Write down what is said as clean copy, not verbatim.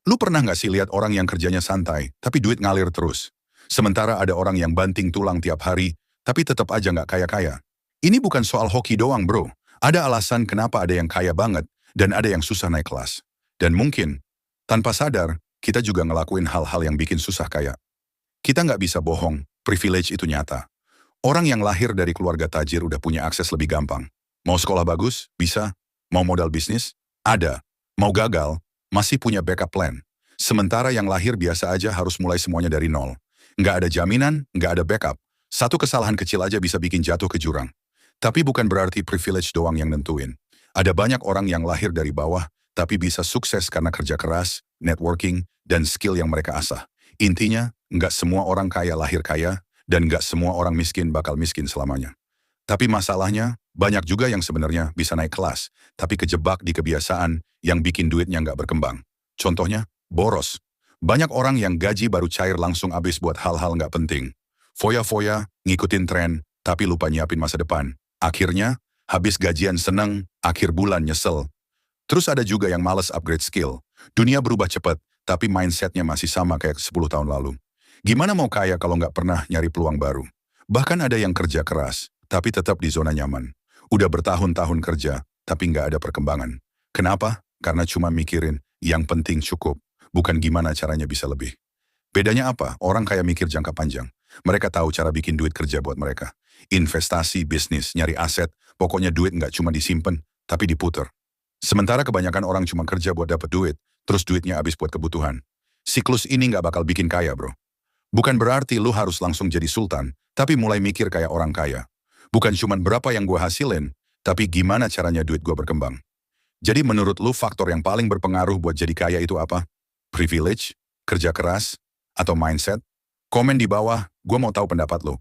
Lu pernah nggak sih lihat orang yang kerjanya santai, tapi duit ngalir terus? Sementara ada orang yang banting tulang tiap hari, tapi tetap aja nggak kaya-kaya. Ini bukan soal hoki doang bro. Ada alasan kenapa ada yang kaya banget, dan ada yang susah naik kelas. Dan mungkin, tanpa sadar, kita juga ngelakuin hal-hal yang bikin susah kaya. Kita nggak bisa bohong, privilege itu nyata. Orang yang lahir dari keluarga tajir udah punya akses lebih gampang. Mau sekolah bagus? Bisa. Mau modal bisnis? Ada. Mau gagal? Masih punya backup plan. Sementara yang lahir biasa aja harus mulai semuanya dari nol. Nggak ada jaminan, nggak ada backup. Satu kesalahan kecil aja bisa bikin jatuh ke jurang. Tapi bukan berarti privilege doang yang nentuin. Ada banyak orang yang lahir dari bawah, tapi bisa sukses karena kerja keras, networking, dan skill yang mereka asah. Intinya, nggak semua orang kaya lahir kaya, dan nggak semua orang miskin bakal miskin selamanya. Tapi masalahnya, banyak juga yang sebenarnya bisa naik kelas, tapi kejebak di kebiasaan yang bikin duitnya nggak berkembang. Contohnya, boros. Banyak orang yang gaji baru cair langsung habis buat hal-hal nggak penting. Foya-foya, ngikutin tren, tapi lupa nyiapin masa depan. Akhirnya, habis gajian seneng, akhir bulan nyesel. Terus ada juga yang males upgrade skill. Dunia berubah cepat, tapi mindsetnya masih sama kayak 10 tahun lalu. Gimana mau kaya kalau nggak pernah nyari peluang baru? Bahkan ada yang kerja keras, tapi tetap di zona nyaman. Udah bertahun-tahun kerja, tapi nggak ada perkembangan. Kenapa? Karena cuma mikirin yang penting cukup, bukan gimana caranya bisa lebih. Bedanya apa? Orang kaya mikir jangka panjang. Mereka tahu cara bikin duit kerja buat mereka. Investasi, bisnis, nyari aset, pokoknya duit nggak cuma disimpan, tapi diputer. Sementara kebanyakan orang cuma kerja buat dapat duit, terus duitnya habis buat kebutuhan. Siklus ini nggak bakal bikin kaya bro. Bukan berarti lu harus langsung jadi sultan, tapi mulai mikir kayak orang kaya. Bukan cuman berapa yang gue hasilin, tapi gimana caranya duit gue berkembang. Jadi menurut lu faktor yang paling berpengaruh buat jadi kaya itu apa? Privilege? Kerja keras? Atau mindset? Komen di bawah, gue mau tahu pendapat lu.